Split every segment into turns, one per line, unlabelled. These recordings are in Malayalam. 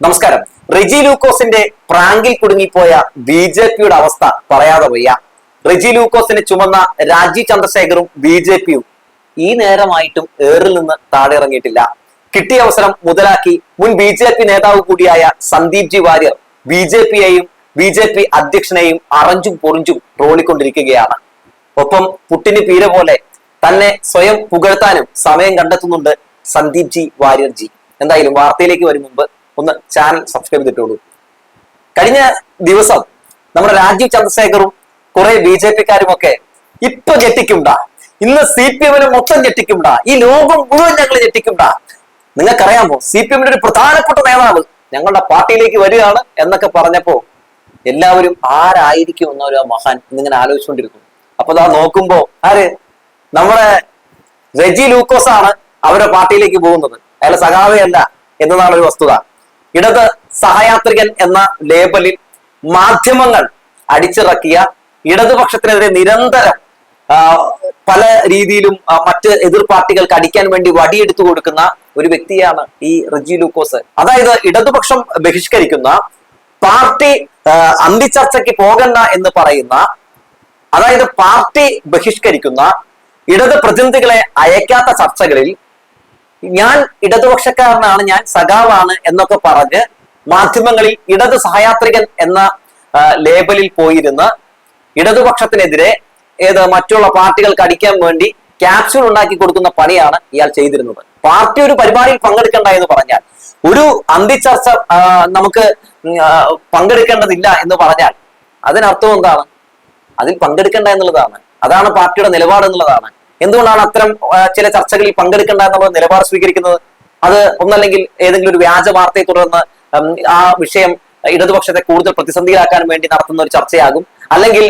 നമസ്കാരം. റെജി ലൂക്കോസിന്റെ പ്രാങ്കിൽ കുടുങ്ങിപ്പോയ ബി ജെ പിയുടെ അവസ്ഥ പറയാതെ വയ്യ. റെജി ലൂക്കോസിനെ ചുമന്ന രാജീവ് ചന്ദ്രശേഖറും ബി ജെ പിയും ഈ നേരമായിട്ടും ഏറിൽ നിന്ന് താഴെ ഇറങ്ങിയിട്ടില്ല. കിട്ടിയ അവസരം മുതലാക്കി മുൻ ബി ജെ പി നേതാവ് കൂടിയായ സന്ദീപ് ജി വാര്യർ ബി ജെ പിയെയും ബി ജെ പി അധ്യക്ഷനെയും അറഞ്ചും പൊറിഞ്ചും ട്രോളിക്കൊണ്ടിരിക്കുകയാണ്. ഒപ്പം പുട്ടിന് പീര പോലെ തന്നെ സ്വയം പുകഴ്ത്താനും സമയം കണ്ടെത്തുന്നുണ്ട് സന്ദീപ് ജി വാര്യർ ജി. എന്തായാലും വാർത്തയിലേക്ക് വരും മുമ്പ് ഒന്ന് ചാനൽ സബ്സ്ക്രൈബ് ചെയ്തിട്ടുള്ളൂ. കഴിഞ്ഞ ദിവസം നമ്മുടെ രാജീവ് ചന്ദ്രശേഖറും കുറെ ബി ജെ പിക്കാരും ഒക്കെ ഇപ്പൊ ഞെട്ടിക്കുണ്ടാ, ഇന്ന് സി പി എമ്മിനെ മൊത്തം ഞെട്ടിക്കുണ്ടാ, ഈ ലോകം മുഴുവൻ ഞങ്ങൾ ഞെട്ടിക്കുണ്ടാ. നിങ്ങൾക്കറിയാമോ, സി പി എമ്മിന്റെ ഒരു പ്രധാനപ്പെട്ട നേതാവ് ഞങ്ങളുടെ പാർട്ടിയിലേക്ക് വരികയാണ് എന്നൊക്കെ പറഞ്ഞപ്പോ എല്ലാവരും ആരായിരിക്കും എന്നൊരു മഹാൻ എന്നിങ്ങനെ ആലോചിച്ചുകൊണ്ടിരിക്കുന്നു. അപ്പൊ ദാ നോക്കുമ്പോ ആര്, നമ്മുടെ റെജി ലൂക്കോസ് ആണ് അവരുടെ പാർട്ടിയിലേക്ക് പോകുന്നത്. അയാൾ സഖാവയല്ല എന്നതാണ് ഒരു വസ്തുത. ഇടത് സഹയാത്രികൻ എന്ന ലേബലിൽ മാധ്യമങ്ങൾ അടിച്ചിറക്കിയ ഇടതുപക്ഷത്തിനെതിരെ നിരന്തരം പല രീതിയിലും മറ്റ് എതിർ പാർട്ടികൾക്ക് അടിക്കാൻ വേണ്ടി വടിയെടുത്തു കൊടുക്കുന്ന ഒരു വ്യക്തിയാണ് ഈ റെജി ലൂക്കോസ്. അതായത് ഇടതുപക്ഷം ബഹിഷ്കരിക്കുന്ന, പാർട്ടി അന്തിച്ചർച്ചയ്ക്ക് പോകണ്ട എന്ന് പറയുന്ന, അതായത് പാർട്ടി ബഹിഷ്കരിക്കുന്ന, ഇടത് പ്രതിനിധികളെ അയക്കാത്ത ചർച്ചകളിൽ ഞാൻ ഇടതുപക്ഷക്കാരനാണ്, ഞാൻ സഖാവാണ് എന്നൊക്കെ പറഞ്ഞ് മാധ്യമങ്ങളിൽ ഇടത് സഹയാത്രികൻ എന്ന ലേബലിൽ പോയിരുന്ന് ഇടതുപക്ഷത്തിനെതിരെ മറ്റുള്ള പാർട്ടികൾക്ക് അടിക്കാൻ വേണ്ടി ക്യാപ്സ്യൂൾ ഉണ്ടാക്കി കൊടുക്കുന്ന പണിയാണ് ഇയാൾ ചെയ്തിരുന്നത്. പാർട്ടി ഒരു പരിപാടിയിൽ പങ്കെടുക്കണ്ട എന്ന് പറഞ്ഞാൽ, ഒരു അന്തിച്ചർച്ച നമുക്ക് പങ്കെടുക്കേണ്ടതില്ല എന്ന് പറഞ്ഞാൽ അതിനർത്ഥം എന്താണ്? അതിൽ പങ്കെടുക്കേണ്ട എന്നുള്ളതാണ്. അതാണ് പാർട്ടിയുടെ നിലപാട് എന്നുള്ളതാണ്. എന്തുകൊണ്ടാണ് അത്തരം ചില ചർച്ചകളിൽ പങ്കെടുക്കേണ്ട എന്നുള്ള നിലപാട് സ്വീകരിക്കുന്നത്? അത് ഒന്നല്ലെങ്കിൽ ഏതെങ്കിലും ഒരു വ്യാജ വാർത്തയെ തുടർന്ന് ആ വിഷയം ഇടതുപക്ഷത്തെ കൂടുതൽ പ്രതിസന്ധിയിലാക്കാൻ വേണ്ടി നടത്തുന്ന ഒരു ചർച്ചയാകും. അല്ലെങ്കിൽ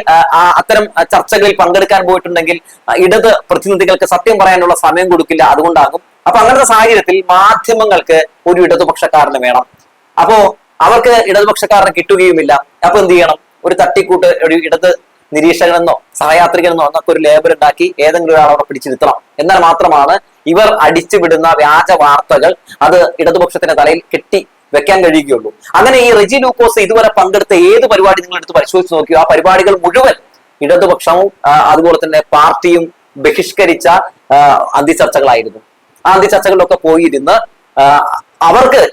അത്തരം ചർച്ചകളിൽ പങ്കെടുക്കാൻ പോയിട്ടുണ്ടെങ്കിൽ ഇടത് പ്രതിനിധികൾക്ക് സത്യം പറയാനുള്ള സമയം കൊടുക്കില്ല, അതുകൊണ്ടാകും. അപ്പൊ അങ്ങനത്തെ സാഹചര്യത്തിൽ മാധ്യമങ്ങൾക്ക് ഒരു ഇടതുപക്ഷക്കാരന് വേണം. അപ്പോ അവർക്ക് ഇടതുപക്ഷക്കാരനെ കിട്ടുകയുമില്ല. അപ്പൊ എന്ത് ചെയ്യണം? ഒരു തട്ടിക്കൂട്ട്, ഒരു ഇടത് നിരീക്ഷകനെന്നോ സഹയാത്രികനെന്നോ എന്നൊക്കെ ഒരു ലേബൽ ഉണ്ടാക്കി ഏതെങ്കിലും ഒരാൾ അവിടെ പിടിച്ചിരുത്തണം. എന്നാൽ മാത്രമാണ് ഇവർ അടിച്ചുവിടുന്ന വ്യാജ വാർത്തകൾ അത് ഇടതുപക്ഷത്തിന്റെ തലയിൽ കെട്ടി വെക്കാൻ കഴിയുകയുള്ളൂ. അങ്ങനെ ഈ റെജി ലൂക്കോസ് ഇതുവരെ പങ്കെടുത്ത ഏത് പരിപാടി നിങ്ങൾ എടുത്ത് പരിശോധിച്ച് നോക്കിയോ, ആ പരിപാടികൾ മുഴുവൻ ഇടതുപക്ഷവും അതുപോലെ തന്നെ പാർട്ടിയും ബഹിഷ്കരിച്ച അന്തിചർച്ചകളായിരുന്നു. ആ അന്തിചർച്ചകളിലൊക്കെ പോയിരുന്ന് അവർക്ക്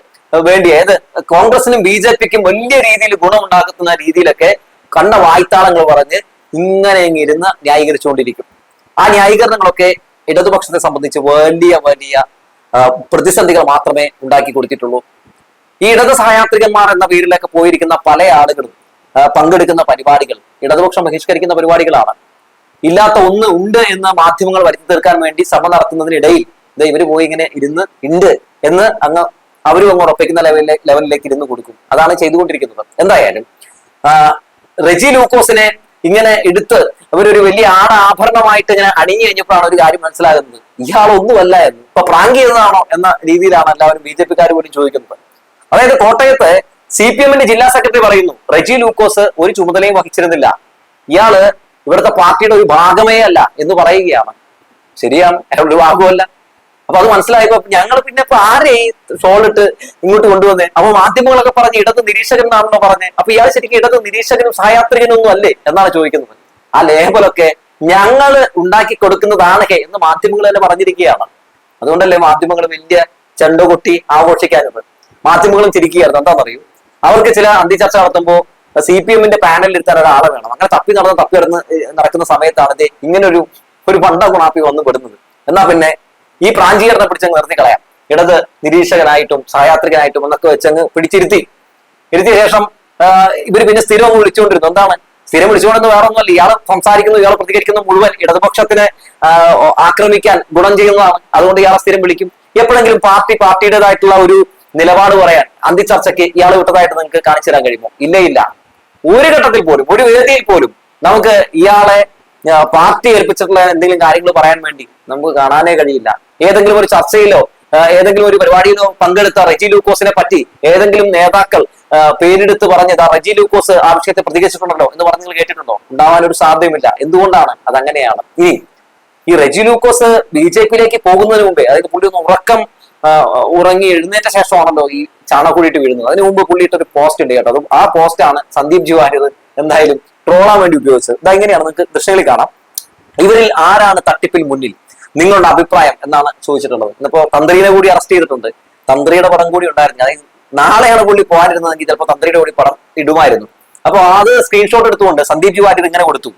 വേണ്ടി, അതായത് കോൺഗ്രസിനും ബി ജെ പിക്കും വലിയ രീതിയിൽ ഗുണമുണ്ടാക്കുന്ന രീതിയിലൊക്കെ കണ്ട വായ്ത്താളങ്ങൾ പറഞ്ഞ് ഇങ്ങനെ ഇരുന്ന് ന്യായീകരിച്ചുകൊണ്ടിരിക്കും. ആ ന്യായീകരണങ്ങളൊക്കെ ഇടതുപക്ഷത്തെ സംബന്ധിച്ച് വലിയ വലിയ പ്രതിസന്ധികൾ മാത്രമേ ഉണ്ടാക്കി കൊടുത്തിട്ടുള്ളൂ. ഈ ഇടത് സഹയാത്രികന്മാർ എന്ന പേരിലൊക്കെ പോയിരിക്കുന്ന പല ആളുകളും പങ്കെടുക്കുന്ന പരിപാടികൾ ഇടതുപക്ഷം ബഹിഷ്കരിക്കുന്ന പരിപാടികളാണ്. ഇല്ലാത്ത ഒന്ന് ഉണ്ട് എന്ന് മാധ്യമങ്ങൾ വരുത്തി തീർക്കാൻ വേണ്ടി ശ്രമം നടത്തുന്നതിനിടയിൽ ഇവര് പോയി ഇങ്ങനെ ഇരുന്ന് ഉണ്ട് എന്ന് അവരും അങ്ങ് ഉറപ്പിക്കുന്ന ലെവലിലേക്ക് ഇരുന്ന് കൊടുക്കും. അതാണ് ചെയ്തുകൊണ്ടിരിക്കുന്നത്. എന്തായാലും റെജി ലൂക്കോസിനെ ഇങ്ങനെ എടുത്ത് അവരൊരു വലിയ ആഭരണമായിട്ട് ഇങ്ങനെ അണിഞ്ഞു കഴിഞ്ഞപ്പോഴാണ് ഒരു കാര്യം മനസ്സിലാകുന്നത്, ഇയാളൊന്നുമല്ല എന്ന്. ഇപ്പൊ പ്രാങ്ക് ചെയ്തതാണോ എന്ന രീതിയിലാണ് എല്ലാവരും ബി ജെ പിക്കാർ പോലും ചോദിക്കുന്നത്. അതായത് കോട്ടയത്ത് സി പി എമ്മിന്റെ ജില്ലാ സെക്രട്ടറി പറയുന്നു, റെജി ലൂക്കോസ് ഒരു ചുമതലയും വഹിച്ചിരുന്നില്ല, ഇയാള് ഇവിടുത്തെ പാർട്ടിയുടെ ഒരു ഭാഗമേ അല്ല എന്ന് പറയുകയാണ്. ശരിയാണ്, ഒരു ഭാഗമല്ല. അപ്പൊ അത് മനസ്സിലായപ്പോ ഞങ്ങൾ പിന്നെ ഇപ്പൊ ആരെയും ഷോളിട്ട് ഇങ്ങോട്ട് കൊണ്ടുവന്നേ? അപ്പൊ മാധ്യമങ്ങളൊക്കെ പറഞ്ഞ് ഇടത് നിരീക്ഷകൻ എന്നാണല്ലോ പറഞ്ഞത്. അപ്പൊ ഇയാൾ ശരിക്കും ഇടത് നിരീക്ഷകനും സഹയാത്രികനും ഒന്നും അല്ലേ എന്നാണ് ചോദിക്കുന്നത്. ആ ലേബലൊക്കെ ഞങ്ങൾ ഉണ്ടാക്കി കൊടുക്കുന്നതാണ് എന്ന് മാധ്യമങ്ങൾ തന്നെ പറഞ്ഞിരിക്കുകയാണ്. അതുകൊണ്ടല്ലേ മാധ്യമങ്ങൾ വലിയ ചെണ്ടകൊട്ടി ആഘോഷിക്കാനത്. മാധ്യമങ്ങളും ചിരിക്കുകയായിരുന്നു. എന്താണെന്നറിയൂ, അവർക്ക് ചില അന്തിചർച്ച നടത്തുമ്പോൾ സി പി എമ്മിന്റെ പാനലിൽ ഇരുത്താൻ ഒരാളെ വേണം. അങ്ങനെ തപ്പി നടക്കുന്ന സമയത്താണ് ഇങ്ങനെ ഒരു പണ്ട ഗുണാപ്പി വന്ന് പെടുന്നത്. എന്നാ പിന്നെ ഈ പ്രാഞ്ചീകരണം പിടിച്ചങ്ങ് നിർത്തി കളയാം, ഇടത് നിരീക്ഷകനായിട്ടും സഹയാത്രികനായിട്ടും എന്നൊക്കെ വെച്ചങ്ങ് ഇരുത്തിയ ശേഷം ഇവര് പിന്നെ സ്ഥിരം അങ്ങ് വിളിച്ചുകൊണ്ടിരുന്നു. എന്താണ് സ്ഥിരം വിളിച്ചുകൊണ്ടെന്ന് വേറെ ഒന്നുമല്ല, ഇയാള് സംസാരിക്കുന്നു, ഇയാൾ പ്രതികരിക്കുന്നത് മുഴുവൻ ഇടതുപക്ഷത്തിനെ ആക്രമിക്കാൻ ഗുണം ചെയ്യുന്നതാണ്. അതുകൊണ്ട് ഇയാളെ സ്ഥിരം വിളിക്കും. എപ്പോഴെങ്കിലും പാർട്ടിയുടേതായിട്ടുള്ള ഒരു നിലപാട് പറയാൻ അന്തിച്ചർച്ചയ്ക്ക് ഇയാളെ വിട്ടതായിട്ട് നിങ്ങൾക്ക് കാണിച്ചു തരാൻ കഴിയുമോ? ഇല്ല. ഒരു ഘട്ടത്തിൽ പോലും, ഒരു വേദിയിൽ പോലും നമുക്ക് ഇയാളെ പാർട്ടി ഏൽപ്പിച്ചിട്ടുള്ള എന്തെങ്കിലും കാര്യങ്ങൾ പറയാൻ വേണ്ടി നമുക്ക് കാണാനേ കഴിയില്ല. ഏതെങ്കിലും ഒരു ചർച്ചയിലോ ഏതെങ്കിലും ഒരു പരിപാടിയിലോ പങ്കെടുത്ത റെജി ലൂക്കോസിനെ പറ്റി ഏതെങ്കിലും നേതാക്കൾ പേരെടുത്ത് പറഞ്ഞത് റെജി ലൂക്കോസ് ആ വിഷയത്തെ പ്രതികരിച്ചിട്ടുണ്ടല്ലോ എന്ന് പറഞ്ഞ് നിങ്ങൾ കേട്ടിട്ടുണ്ടോ? ഉണ്ടാവാനൊരു സാധ്യതയുമില്ല. എന്തുകൊണ്ടാണ്? അതങ്ങനെയാണ്. ഈ റെജി ലൂക്കോസ് ബി ജെ പിയിലേക്ക് പോകുന്നതിന് മുമ്പേ, അതായത് പുള്ളി ഒന്ന് ഉറക്കം ഉറങ്ങി എഴുന്നേറ്റ ശേഷമാണല്ലോ ഈ ചാണകക്കുഴിയിട്ട് വീഴുന്നത്. അതിന് മുമ്പ് പുള്ളി ഇട്ടൊരു പോസ്റ്റ് ഉണ്ട് കേട്ടോ. അതും ആ പോസ്റ്റാണ് സന്ദീപ് ജി വാര്യർ എന്തായാലും ട്രോളാൻ വേണ്ടി ഉപയോഗിച്ചത്. ഇതെങ്ങനെയാണ് നിങ്ങൾക്ക് ദൃശ്യങ്ങളിൽ കാണാം. ഇവരിൽ ആരാണ് തട്ടിപ്പിൽ മുന്നിൽ, നിങ്ങളുടെ അഭിപ്രായം എന്നാണ് ചോദിച്ചിട്ടുള്ളത്. ഇന്നിപ്പോ തന്ത്രിയെ കൂടി അറസ്റ്റ് ചെയ്തിട്ടുണ്ട്. തന്ത്രിയുടെ പടം കൂടി ഉണ്ടായിരുന്നു. അതായത് നാളെയാണ് പുള്ളി പോകാനിരുന്നതെങ്കിൽ ചിലപ്പോൾ തന്ത്രിയുടെ കൂടി പടം ഇടുമായിരുന്നു. അപ്പൊ അത് സ്ക്രീൻഷോട്ട് എടുത്തുകൊണ്ട് സന്ദീപ് ജി വാര്യർ ഇങ്ങനെ കൊടുത്തു: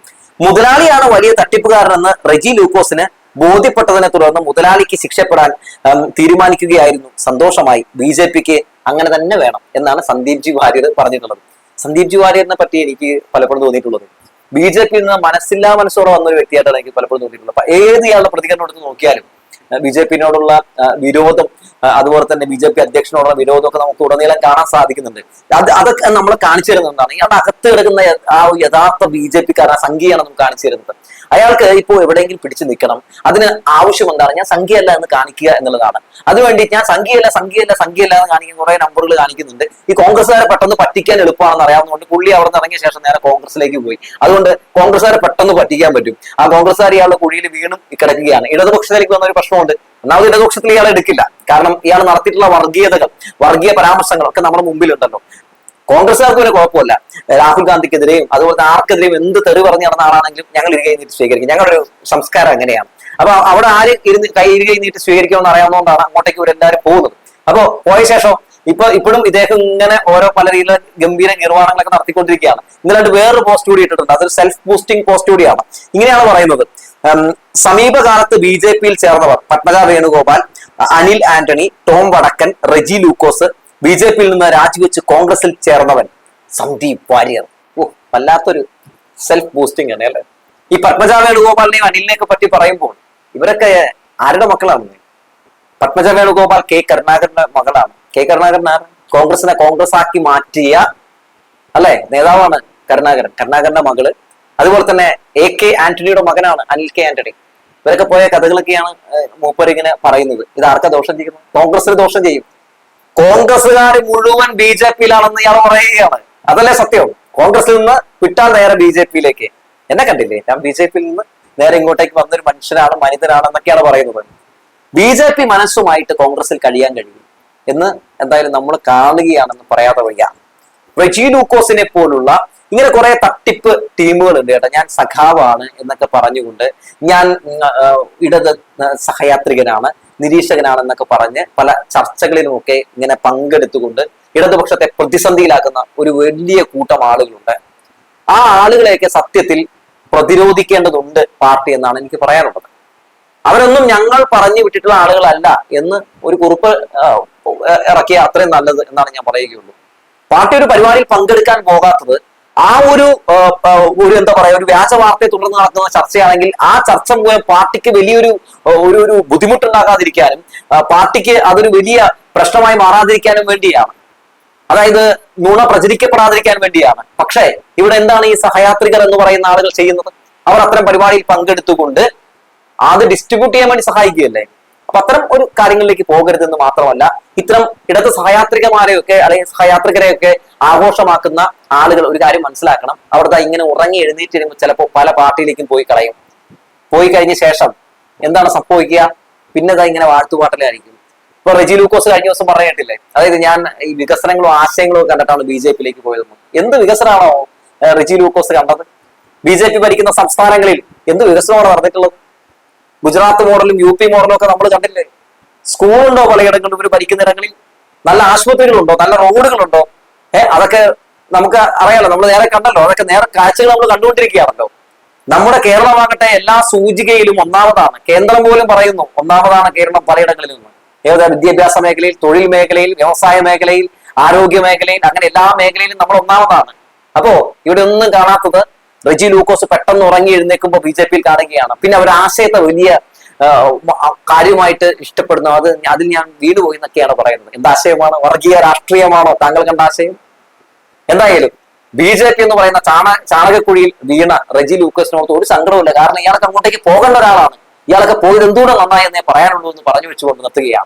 മുതലാളിയാണ് വലിയ തട്ടിപ്പുകാരനെന്ന് റെജി ലൂക്കോസിന് ബോധ്യപ്പെട്ടതിനെ തുടർന്ന് മുതലാളിക്ക് ശിക്ഷപ്പെടാൻ തീരുമാനിക്കുകയായിരുന്നു. സന്തോഷമായി. BJPക്ക് അങ്ങനെ തന്നെ വേണം എന്നാണ് സന്ദീപ് ജി വാര്യർ പറഞ്ഞിട്ടുള്ളത്. സന്ദീപ് ജി വാര്യറിനെ പറ്റി എനിക്ക് പലപ്പോഴും തോന്നിയിട്ടുള്ളത്, BJPയിൽ നിന്ന് മനസ്സില്ലാ മനസ്സോടെ വന്ന ഒരു വ്യക്തിയായിട്ടാണ് എനിക്ക് പലപ്പോഴും തോന്നിയിട്ടുള്ളത്. അപ്പൊ ഏത് ഇയാളുടെ പ്രതികരണം എടുത്ത് നോക്കിയാലും BJPയോടുള്ള വിരോധം, അതുപോലെ തന്നെ BJP അധ്യക്ഷനോടുള്ള വിരോധമൊക്കെ നമുക്ക് ഉടനീളം കാണാൻ സാധിക്കുന്നുണ്ട്. അതൊക്കെ നമ്മൾ കാണിച്ചു തരുന്നതാണ്. ഇയാളുടെ അകത്ത് കിടക്കുന്ന ആ യഥാർത്ഥ BJPക്കാരൻ സംഖ്യയാണ് നമുക്ക് കാണിച്ചു തരുന്നത്. അയാൾക്ക് ഇപ്പോൾ എവിടെയെങ്കിലും പിടിച്ചു നിൽക്കണം. അതിന് ആവശ്യം എന്താണ്? ഞാൻ സംഖ്യയല്ല എന്ന് കാണിക്കുക എന്നുള്ളതാണ്. അതുവേണ്ടി ഞാൻ സംഖ്യയല്ല എന്ന് കാണിക്കുന്ന കുറെ നമ്പറുകൾ കാണിക്കുന്നുണ്ട്. ഈ കോൺഗ്രസ്സുകാരെ പെട്ടെന്ന് പറ്റിക്കാൻ എളുപ്പമാണെന്ന് അറിയാവുന്നതുകൊണ്ട് പുള്ളി അവിടെ നിന്ന് ഇറങ്ങിയ ശേഷം നേരെ കോൺഗ്രസിലേക്ക് പോയി. അതുകൊണ്ട് കോൺഗ്രസ്സുകാരെ പെട്ടെന്ന് പറ്റിക്കാൻ പറ്റും. ആ കോൺഗ്രസ്സുകാർ ഇയാളുടെ കുഴിയിൽ വീണും കിടക്കുകയാണ്. ഇടതുപക്ഷത്തിലേക്ക് വന്ന ഒരു പ്രശ്നമുണ്ട്. ഒന്നാമത് ഇടതുപക്ഷത്തിൽ ഇയാളെ എടുക്കില്ല. കാരണം ഇയാൾ നടത്തിയിട്ടുള്ള വർഗീയ പരാമർശങ്ങളൊക്കെ നമ്മുടെ മുമ്പിലുണ്ടല്ലോ. കോൺഗ്രസ്സുകാർക്ക് ഒരു കുഴപ്പമില്ല. രാഹുൽ ഗാന്ധിക്കെതിരെയും അതുപോലെ ആർക്കെതിരെയും എന്ത് തെറി പറഞ്ഞു നടന്ന ആളാണെങ്കിലും ഞങ്ങൾ ഇരുകൈ നീട്ടി സ്വീകരിക്കും. ഞങ്ങളുടെ ഒരു സംസ്കാരം അങ്ങനെയാണ്. അപ്പൊ അവിടെ ആര് ഇരുകൈ നീട്ടി സ്വീകരിക്കുമെന്ന് അറിയാവുന്നതുകൊണ്ടാണ് അങ്ങോട്ടേക്ക് ഇവരെല്ലാവരും പോകുന്നത്. അപ്പൊ പോയ ശേഷം ഇപ്പോഴും ഇദ്ദേഹം ഇങ്ങനെ ഓരോ പല രീതിയിലെ ഗംഭീര നിർവ്വഹണങ്ങളൊക്കെ നടത്തിക്കൊണ്ടിരിക്കുകയാണ്. ഇന്നലെ വേറൊരു പോസ്റ്റ് കൂടി ഇട്ടിട്ടുണ്ട്. അതൊരു സെൽഫ് ബൂസ്റ്റിംഗ് പോസ്റ്റ് കൂടിയാണ്. ഇങ്ങനെയാണ് പറയുന്നത്: സമീപകാലത്ത് BJPയിൽ ചേർന്നവർ പത്മജ വേണുഗോപാൽ, അനിൽ ആന്റണി, ടോം വടക്കൻ, റെജി ലൂക്കോസ്, BJPയിൽ നിന്ന് രാജിവെച്ച് കോൺഗ്രസിൽ ചേർന്നവൻ സന്ദീപ് വാര്യർ. വല്ലാത്തൊരു സെൽഫ് ബൂസ്റ്റിംഗ് ആണ് അല്ലെ. ഈ പത്മജ വേണുഗോപാലിനെയും അനിലിനെയൊക്കെ പറ്റി പറയുമ്പോൾ ഇവരൊക്കെ ആരുടെ മക്കളാണ്? പത്മജ വേണുഗോപാൽ കരുണാകരന്റെ മകളാണ്. കരുണാകരൻ കോൺഗ്രസിനെ കോൺഗ്രസ് ആക്കി മാറ്റിയ അല്ലെ നേതാവാണ് കരുണാകരന്റെ മകള്. അതുപോലെ തന്നെ AK ആന്റണിയുടെ മകനാണ് അനിൽ ആന്റണി. ഇവരൊക്കെ പോയ കഥകളൊക്കെയാണ് മൂപ്പർ ഇങ്ങനെ പറയുന്നത്. ഇത് ആർക്കാ ദോഷം ചെയ്യുന്നത്? കോൺഗ്രസിന് ദോഷം ചെയ്യും. കോൺഗ്രസ്സുകാർ മുഴുവൻ BJPയിലാണെന്ന് ഇയാൾ പറയുകയാണ്. അതല്ലേ സത്യം? കോൺഗ്രസിൽ നിന്ന് വിട്ടാൽ നേരെ BJPയിലേക്ക്. എന്നെ കണ്ടില്ലേ? ഞാൻ BJPയിൽ നിന്ന് നേരെ ഇങ്ങോട്ടേക്ക് വന്നൊരു മനിതനാണെന്നൊക്കെയാണ് പറയുന്നത്. BJP മനസ്സുമായിട്ട് കോൺഗ്രസിൽ കഴിയാൻ കഴിയും എന്ന് എന്തായാലും നമ്മൾ കാണുകയാണെന്ന് പറയാതെ വയ്യ. റെജി ലൂക്കോസിനെ പോലുള്ള ഇങ്ങനെ കുറെ തട്ടിപ്പ് ടീമുകൾ ഉണ്ട് കേട്ടോ. ഞാൻ സഖാവാണ് എന്നൊക്കെ പറഞ്ഞുകൊണ്ട്, ഞാൻ ഇടത് സഹയാത്രികനാണ്, നിരീക്ഷകനാണെന്നൊക്കെ പറഞ്ഞ് പല ചർച്ചകളിലുമൊക്കെ ഇങ്ങനെ പങ്കെടുത്തുകൊണ്ട് ഇടതുപക്ഷത്തെ പ്രതിസന്ധിയിലാക്കുന്ന ഒരു വലിയ കൂട്ടം ആളുകളുണ്ട്. ആ ആളുകളെയൊക്കെ സത്യത്തിൽ പ്രതിരോധിക്കേണ്ടതുണ്ട് പാർട്ടി എന്നാണ് എനിക്ക് പറയാനുള്ളത്. അവരൊന്നും ഞങ്ങൾ പറഞ്ഞു വിട്ടിട്ടുള്ള ആളുകളല്ല എന്ന് ഒരു കുറിപ്പ് ഇറക്കിയ അത്രയും നല്ലത് എന്നാണ് ഞാൻ പറയുകയുള്ളൂ. പാർട്ടി ഒരു പരിപാടിയിൽ പങ്കെടുക്കാൻ പോകാത്തത് ആ ഒരു എന്താ പറയാ ഒരു വ്യാജ വാർത്തയെ തുടർന്ന് നടക്കുന്ന ചർച്ചയാണെങ്കിൽ ആ ചർച്ച മൂലം പാർട്ടിക്ക് വലിയൊരു ഒരു ബുദ്ധിമുട്ടുണ്ടാകാതിരിക്കാനും പാർട്ടിക്ക് അതൊരു വലിയ പ്രശ്നമായി മാറാതിരിക്കാനും വേണ്ടിയാണ്. അതായത് നുണ പ്രചരിക്കപ്പെടാതിരിക്കാൻ വേണ്ടിയാണ്. പക്ഷേ ഇവിടെ എന്താണ് ഈ സഹയാത്രികർ എന്ന് പറയുന്ന ആളുകൾ ചെയ്യുന്നത്? അവർ അത്തരം പരിപാടിയിൽ പങ്കെടുത്തുകൊണ്ട് അത് ഡിസ്ട്രിബ്യൂട്ട് ചെയ്യാൻ വേണ്ടി സഹായിക്കുകയല്ലേ. അപ്പൊ അത്തരം ഒരു കാര്യങ്ങളിലേക്ക് പോകരുതെന്ന് മാത്രമല്ല, ഇത്തരം ഇടത് സഹയാത്രികമാരെയൊക്കെ അല്ലെങ്കിൽ സഹയാത്രികരെയൊക്കെ ആഘോഷമാക്കുന്ന ആളുകൾ ഒരു കാര്യം മനസ്സിലാക്കണം. അവിടുത്തെ ഇങ്ങനെ ഉറങ്ങി എഴുന്നേറ്റ് വരുമ്പോൾ ചിലപ്പോൾ പല പാർട്ടിയിലേക്കും പോയി കളയും. പോയി കഴിഞ്ഞ ശേഷം എന്താണ് സംഭവിക്കുക? പിന്നെ ഇങ്ങനെ വാഴ്ത്തുപാട്ടലായിരിക്കും. ഇപ്പൊ റെജി ലൂക്കോസ് കഴിഞ്ഞ ദിവസം പറഞ്ഞിട്ടില്ലേ, അതായത് ഞാൻ ഈ വികസനങ്ങളും ആശയങ്ങളും കണ്ടിട്ടാണ് BJPയിലേക്ക് പോയതെന്ന്. എന്ത് വികസനമാണോ റെജി ലൂക്കോസ് കണ്ടത്? BJP ഭരിക്കുന്ന സംസ്ഥാനങ്ങളിൽ എന്ത് വികസനമാണ് നടന്നിട്ടുള്ളത്? ഗുജറാത്ത് മോഡലും UP മോഡലും ഒക്കെ നമ്മൾ കണ്ടില്ലേ? സ്കൂളുണ്ടോ പലയിടങ്ങളിലും ഇവർ ഭരിക്കുന്ന ഇടങ്ങളിൽ? നല്ല ആശുപത്രികളുണ്ടോ? നല്ല റോഡുകളുണ്ടോ? അതൊക്കെ നമുക്ക് അറിയാലോ, നമ്മൾ നേരെ കണ്ടല്ലോ. അതൊക്കെ നേരെ കാഴ്ചകൾ നമ്മൾ കണ്ടുകൊണ്ടിരിക്കുകയാണല്ലോ. നമ്മുടെ കേരളമാകട്ടെ എല്ലാ സൂചികയിലും ഒന്നാമതാണ്. കേന്ദ്രം പോലും പറയുന്നു ഒന്നാമതാണ് കേരളം പലയിടങ്ങളിൽ നിന്ന്. ഏതാ വിദ്യാഭ്യാസ മേഖലയിൽ, തൊഴിൽ മേഖലയിൽ, വ്യവസായ മേഖലയിൽ, ആരോഗ്യ മേഖലയിൽ, അങ്ങനെ എല്ലാ മേഖലയിലും നമ്മൾ ഒന്നാമതാണ്. അപ്പോ ഇവിടെ ഒന്നും കാണാത്തത് റെജി ലൂക്കോസ് പെട്ടെന്ന് ഉറങ്ങി എഴുന്നേൽക്കുമ്പോൾ BJPയിൽ കാണുകയാണ്. പിന്നെ അവർ ആശയത്തെ വലിയ കാര്യമായിട്ട് ഇഷ്ടപ്പെടുന്നു. അതിൽ ഞാൻ വീണുപോയി എന്നൊക്കെയാണ് പറയുന്നത്. എന്താശയമാണ്? വർഗീയ രാഷ്ട്രീയമാണോ താങ്കൾ കണ്ട ആശയം? എന്തായാലും BJP എന്ന് പറയുന്ന ചാണകക്കുഴിയിൽ വീണ റെജി ലൂക്കോസിനോട് ഒരു സങ്കടവുമില്ല. കാരണം ഇയാൾക്ക് അങ്ങോട്ടേക്ക് പോകേണ്ട ഒരാളാണ്. ഇയാളൊക്കെ പോയത് എന്തുകൊണ്ട് നന്നായി എന്നേ പറയാനുള്ളൂ എന്ന് പറഞ്ഞു വെച്ചുകൊണ്ട് നിർത്തുകയാണ്.